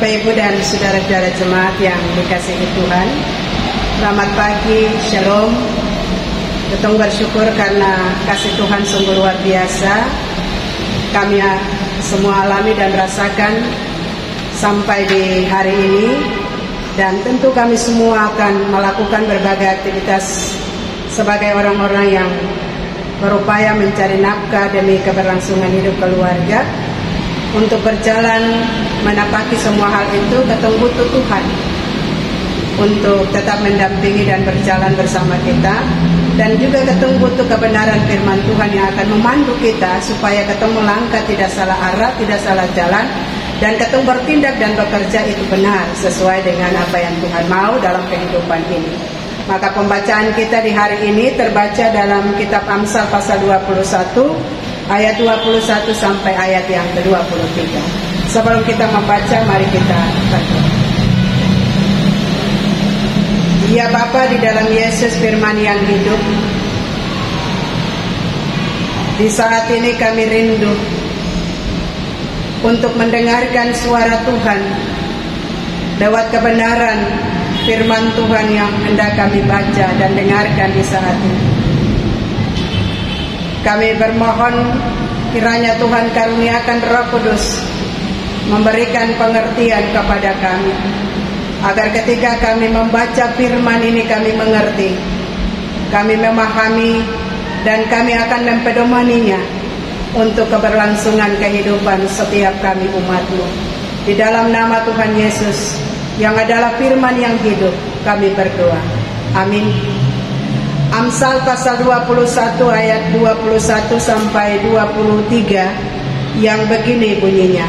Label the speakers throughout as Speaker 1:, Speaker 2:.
Speaker 1: Bapak Ibu dan saudara-saudara jemaat yang dikasihi Tuhan, selamat pagi, shalom. Kita bersyukur karena kasih Tuhan sungguh luar biasa. Kami semua alami dan rasakan sampai di hari ini. Dan tentu kami semua akan melakukan berbagai aktivitas sebagai orang-orang yang berupaya mencari nafkah demi keberlangsungan hidup keluarga. Untuk berjalan menapaki semua hal itu, ketemu butuh Tuhan untuk tetap mendampingi dan berjalan bersama kita. Dan juga ketemu butuh kebenaran firman Tuhan yang akan memandu kita supaya ketemu langkah tidak salah arah, tidak salah jalan, dan ketemu bertindak dan bekerja itu benar sesuai dengan apa yang Tuhan mau dalam kehidupan ini. Maka pembacaan kita di hari ini terbaca dalam kitab Amsal pasal 21 ayat 21 sampai ayat yang ke-23. Sebelum kita membaca, mari kita berdoa. Ya Bapa, di dalam Yesus firman yang hidup, di saat ini kami rindu untuk mendengarkan suara Tuhan lewat kebenaran firman Tuhan yang hendak kami baca dan dengarkan di saat ini. Kami bermohon kiranya Tuhan karuniakan Roh Kudus memberikan pengertian kepada kami, agar ketika kami membaca firman ini kami mengerti, kami memahami, dan kami akan mempedomaninya untuk keberlangsungan kehidupan setiap kami umat-Mu. Di dalam nama Tuhan Yesus yang adalah firman yang hidup, kami berdoa. Amin. Amsal pasal 21 ayat 21 sampai 23 yang begini bunyinya.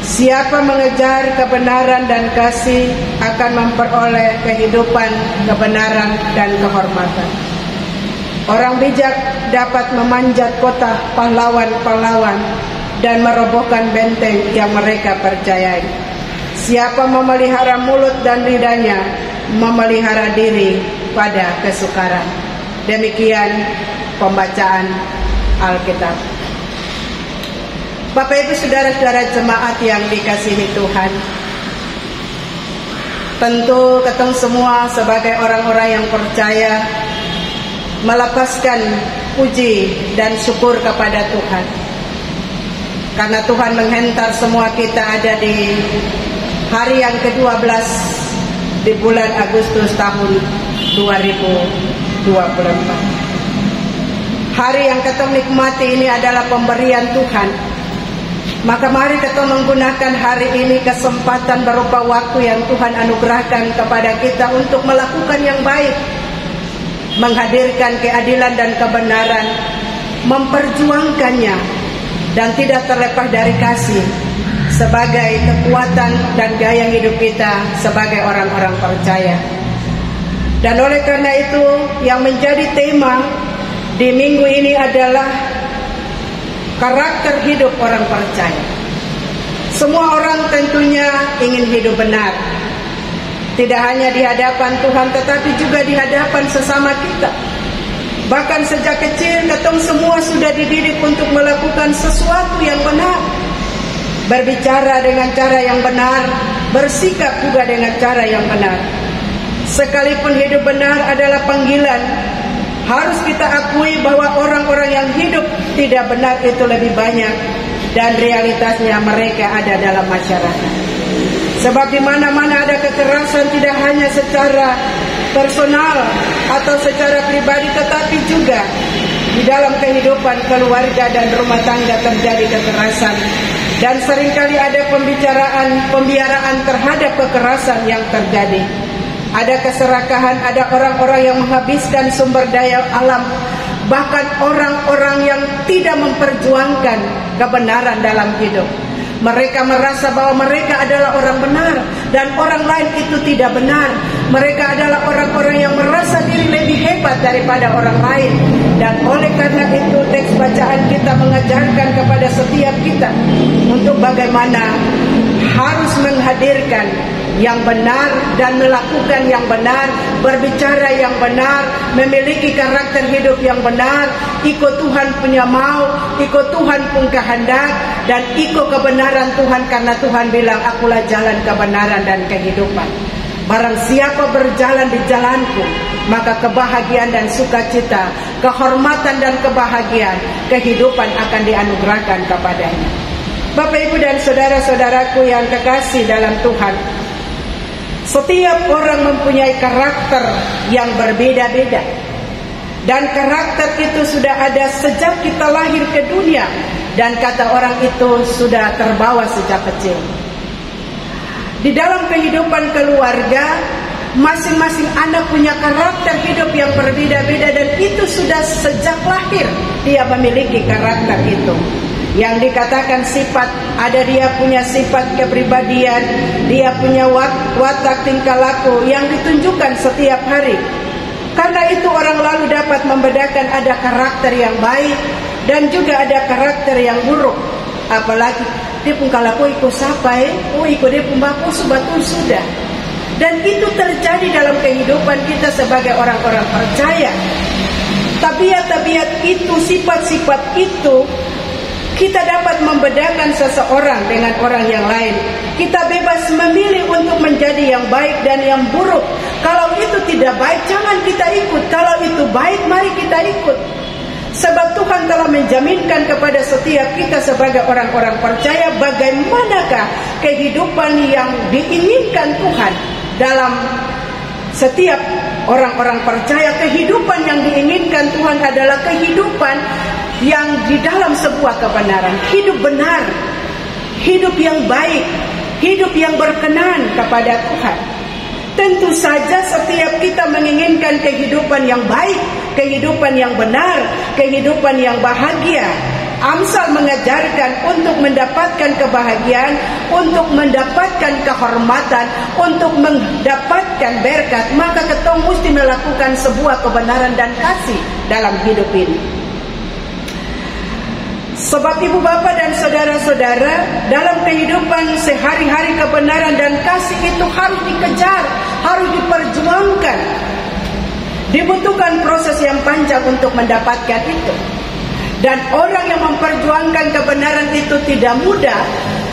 Speaker 1: Siapa mengejar kebenaran dan kasih akan memperoleh kehidupan, kebenaran, dan kehormatan. Orang bijak dapat memanjat kota pahlawan-pahlawan dan merobohkan benteng yang mereka percayai. Siapa memelihara mulut dan lidahnya, memelihara diri pada kesukaran. Demikian pembacaan Alkitab. Bapak Ibu saudara-saudara jemaat yang dikasihi Tuhan, tentu ketemu semua sebagai orang-orang yang percaya melepaskan puji dan syukur kepada Tuhan, karena Tuhan menghentar semua kita ada di hari yang ke-12 di bulan Agustus tahun 2024. Hari yang kita nikmati ini adalah pemberian Tuhan. Maka mari kita menggunakan hari ini kesempatan berupa waktu yang Tuhan anugerahkan kepada kita untuk melakukan yang baik, menghadirkan keadilan dan kebenaran, memperjuangkannya, dan tidak terlepas dari kasih sebagai kekuatan dan gaya hidup kita sebagai orang-orang percaya. Dan oleh karena itu yang menjadi tema di minggu ini adalah karakter hidup orang percaya. Semua orang tentunya ingin hidup benar, tidak hanya di hadapan Tuhan tetapi juga di hadapan sesama kita. Bahkan sejak kecil kita semua sudah dididik untuk melakukan sesuatu yang benar, berbicara dengan cara yang benar, bersikap juga dengan cara yang benar. Sekalipun hidup benar adalah panggilan, harus kita akui bahwa orang-orang yang hidup tidak benar itu lebih banyak, dan realitasnya mereka ada dalam masyarakat. Sebab di mana-mana ada kekerasan, tidak hanya secara personal atau secara pribadi, tetapi juga di dalam kehidupan keluarga dan rumah tangga terjadi kekerasan. Dan seringkali ada pembiaraan terhadap kekerasan yang terjadi. Ada keserakahan, ada orang-orang yang menghabiskan sumber daya alam, bahkan orang-orang yang tidak memperjuangkan kebenaran dalam hidup. Mereka merasa bahwa mereka adalah orang benar dan orang lain itu tidak benar. Mereka adalah orang-orang yang merasa diri lebih hebat daripada orang lain. Dan oleh karena itu teks bacaan kita mengajarkan kepada setiap kita untuk bagaimana harus menghadirkan yang benar dan melakukan yang benar, berbicara yang benar, memiliki karakter hidup yang benar, ikut Tuhan punya mau, ikut Tuhan pun kehendak, dan ikut kebenaran Tuhan, karena Tuhan bilang, akulah jalan kebenaran dan kehidupan. Barang siapa berjalan di jalanku, maka kebahagiaan dan sukacita, kehormatan dan kebahagiaan, kehidupan akan dianugerahkan kepadanya. Bapak, Ibu, dan saudara-saudaraku yang kekasih dalam Tuhan, setiap orang mempunyai karakter yang berbeda-beda. Dan karakter itu sudah ada sejak kita lahir ke dunia. Dan kata orang itu sudah terbawa sejak kecil. Di dalam kehidupan keluarga, masing-masing anak punya karakter hidup yang berbeda-beda. Dan itu sudah sejak lahir dia memiliki karakter itu. Yang dikatakan sifat, ada dia punya sifat kepribadian, dia punya watak tingkah laku yang ditunjukkan setiap hari. Karena itu orang lalu dapat membedakan ada karakter yang baik dan juga ada karakter yang buruk. Apalagi dia pun kalau ikut sampai, ikut dia pun baku betul sudah. Dan itu terjadi dalam kehidupan kita sebagai orang-orang percaya. Tabiat-tabiat itu, sifat-sifat itu, kita dapat membedakan seseorang dengan orang yang lain. Kita bebas memilih untuk menjadi yang baik dan yang buruk. Kalau itu tidak baik, jangan kita ikut. Kalau itu baik, mari kita ikut. Sebab Tuhan telah menjaminkan kepada setiap kita sebagai orang-orang percaya bagaimanakah kehidupan yang diinginkan Tuhan dalam setiap orang-orang percaya. Kehidupan yang diinginkan Tuhan adalah kehidupan yang di dalam sebuah kebenaran, hidup benar, hidup yang baik, hidup yang berkenan kepada Tuhan. Tentu saja setiap kita menginginkan kehidupan yang baik, kehidupan yang benar, kehidupan yang bahagia. Amsal mengajarkan untuk mendapatkan kebahagiaan, untuk mendapatkan kehormatan, untuk mendapatkan berkat, maka kita mesti melakukan sebuah kebenaran dan kasih dalam hidup ini. Sebab ibu bapa dan saudara-saudara, dalam kehidupan sehari-hari kebenaran dan kasih itu harus dikejar, harus diperjuangkan. Dibutuhkan proses yang panjang untuk mendapatkan itu. Dan orang yang memperjuangkan kebenaran itu tidak mudah.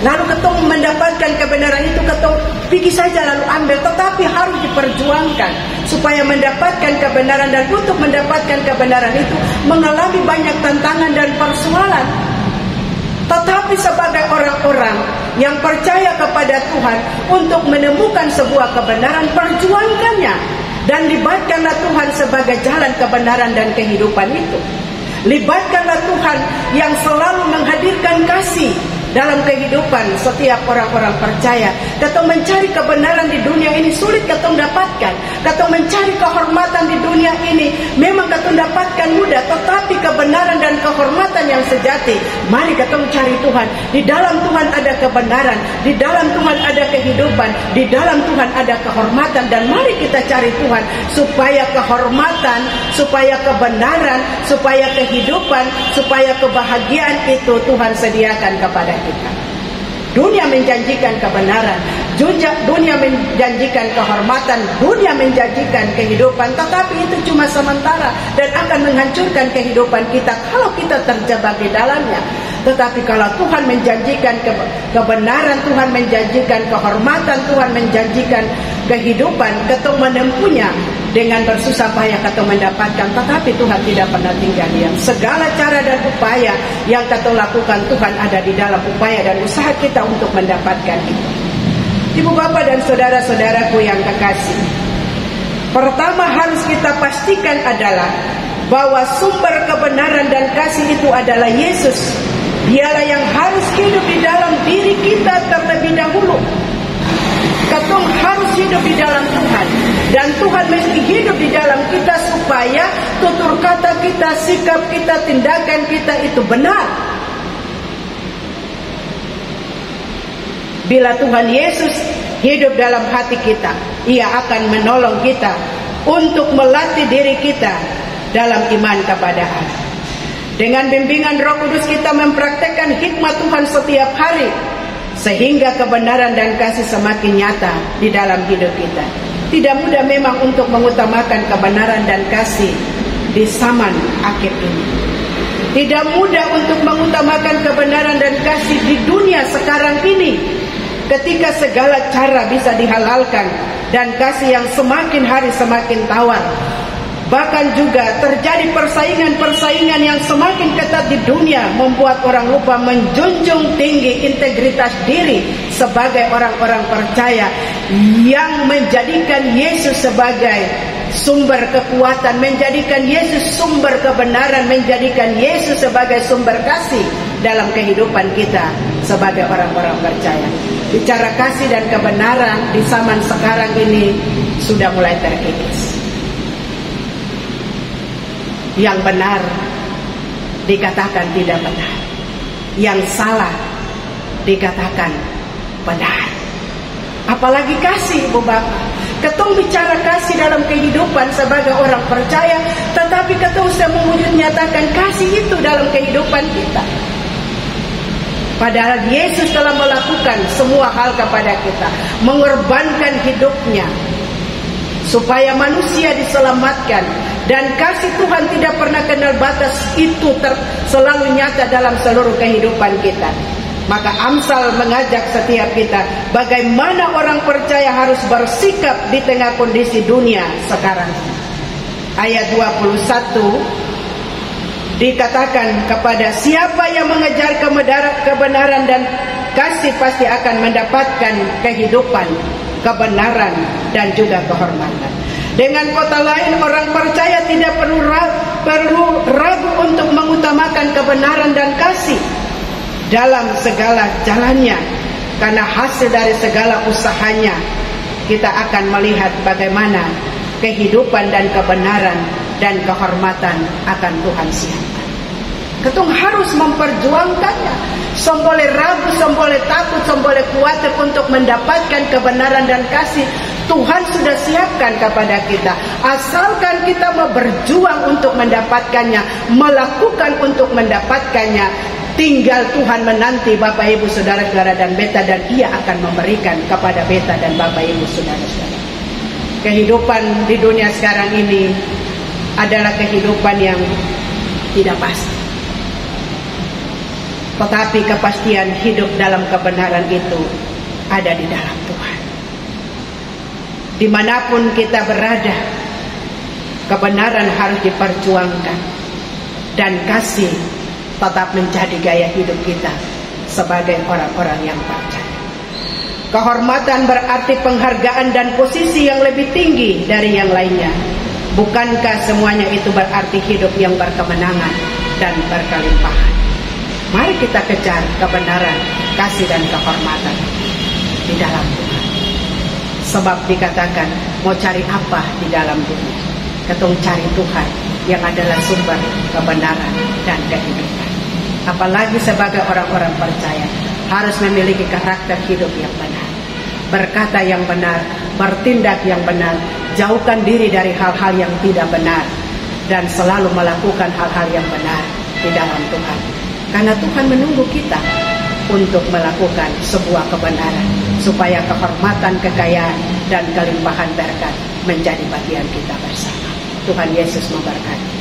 Speaker 1: Lalu ketemu mendapatkan kebenaran itu, ketemu pergi saja lalu ambil. Tetapi harus diperjuangkan supaya mendapatkan kebenaran. Dan untuk mendapatkan kebenaran itu mengalami banyak tantangan dan persoalan. Tetapi sebagai orang-orang yang percaya kepada Tuhan, untuk menemukan sebuah kebenaran, perjuangkannya. Dan libatkanlah Tuhan sebagai jalan kebenaran dan kehidupan itu. Libatkanlah Tuhan yang selalu menghadirkan kasih dalam kehidupan setiap orang-orang percaya. Kata mencari kebenaran di dunia ini sulit kata dapatkan. Kata mencari kehormatan di dunia ini memang kata dapatkan mudah. Tetapi kebenaran dan kehormatan yang sejati, mari kata mencari Tuhan. Di dalam Tuhan ada kebenaran, di dalam Tuhan ada kehidupan, di dalam Tuhan ada kehormatan. Dan mari kita cari Tuhan supaya kehormatan, supaya kebenaran, supaya kehidupan, supaya kebahagiaan itu Tuhan sediakan kepada kita. Dunia menjanjikan kebenaran, dunia menjanjikan kehormatan, dunia menjanjikan kehidupan, tetapi itu cuma sementara dan akan menghancurkan kehidupan kita kalau kita terjebak di dalamnya. Tetapi kalau Tuhan menjanjikan kebenaran, Tuhan menjanjikan kehormatan, Tuhan menjanjikan kehidupan, kita menempuhnya dengan bersusah payah kita mendapatkan. Tetapi Tuhan tidak pernah tinggal diam. Segala cara dan upaya yang kita lakukan, Tuhan ada di dalam upaya dan usaha kita untuk mendapatkan itu. Ibu bapa dan saudara-saudaraku yang kekasih, pertama harus kita pastikan adalah bahwa sumber kebenaran dan kasih itu adalah Yesus. Dialah yang harus hidup di dalam diri kita terlebih dahulu. Kita harus hidup di dalam Tuhan, dan Tuhan mesti hidup di dalam kita supaya tutur kata kita, sikap kita, tindakan kita itu benar. Bila Tuhan Yesus hidup dalam hati kita, Ia akan menolong kita untuk melatih diri kita dalam iman kepada Allah. Dengan bimbingan Roh Kudus kita mempraktekkan hikmat Tuhan setiap hari, sehingga kebenaran dan kasih semakin nyata di dalam hidup kita. Tidak mudah memang untuk mengutamakan kebenaran dan kasih di zaman akhir ini. Tidak mudah untuk mengutamakan kebenaran dan kasih di dunia sekarang ini, ketika segala cara bisa dihalalkan dan kasih yang semakin hari semakin tawar. Bahkan juga terjadi persaingan-persaingan yang semakin ketat di dunia, membuat orang lupa menjunjung tinggi integritas diri sebagai orang-orang percaya yang menjadikan Yesus sebagai sumber kekuatan, menjadikan Yesus sumber kebenaran, menjadikan Yesus sebagai sumber kasih dalam kehidupan kita sebagai orang-orang percaya. Bicara kasih dan kebenaran di zaman sekarang ini sudah mulai terkikis. Yang benar dikatakan tidak benar, yang salah dikatakan benar. Apalagi kasih, Ibu Bapak. Ketong bicara kasih dalam kehidupan sebagai orang percaya, tetapi ketong sudah mewujud nyatakan kasih itu dalam kehidupan kita. Padahal Yesus telah melakukan semua hal kepada kita, mengorbankan hidupnya supaya manusia diselamatkan. Dan kasih Tuhan tidak pernah kenal batas, itu selalu nyata dalam seluruh kehidupan kita. Maka Amsal mengajak setiap kita bagaimana orang percaya harus bersikap di tengah kondisi dunia sekarang. Ayat 21 dikatakan, kepada siapa yang mengejar kebenaran dan kasih pasti akan mendapatkan kehidupan, kebenaran dan juga kehormatan. Dengan kata lain, orang percaya tidak perlu ragu untuk mengutamakan kebenaran dan kasih dalam segala jalannya, karena hasil dari segala usahanya kita akan melihat bagaimana kehidupan dan kebenaran dan kehormatan akan Tuhan siapkan. Ketong harus memperjuangkannya. Semboleh ragu, semboleh takut, semboleh khawatir untuk mendapatkan kebenaran dan kasih. Tuhan sudah siapkan kepada kita. Asalkan kita mau berjuang untuk mendapatkannya, melakukan untuk mendapatkannya. Tinggal Tuhan menanti Bapak Ibu Saudara-saudara dan beta, dan Ia akan memberikan kepada beta dan Bapak Ibu Saudara-saudara. Kehidupan di dunia sekarang ini adalah kehidupan yang tidak pasti. Tetapi kepastian hidup dalam kebenaran itu ada di dalam Tuhan. Dimanapun kita berada, kebenaran harus diperjuangkan, dan kasih tetap menjadi gaya hidup kita sebagai orang-orang yang percaya. Kehormatan berarti penghargaan dan posisi yang lebih tinggi dari yang lainnya. Bukankah semuanya itu berarti hidup yang berkemenangan dan berkelimpahan? Mari kita kejar kebenaran, kasih dan kehormatan di dalam Tuhan. Sebab dikatakan, mau cari apa di dalam dunia? Ketong cari Tuhan yang adalah sumber kebenaran dan kehidupan. Apalagi sebagai orang-orang percaya, harus memiliki karakter hidup yang benar, berkata yang benar, bertindak yang benar, jauhkan diri dari hal-hal yang tidak benar, dan selalu melakukan hal-hal yang benar di dalam Tuhan. Karena Tuhan menunggu kita untuk melakukan sebuah kebenaran, supaya kehormatan, kekayaan, dan kelimpahan berkat menjadi bagian kita bersama. Tuhan Yesus memberkati.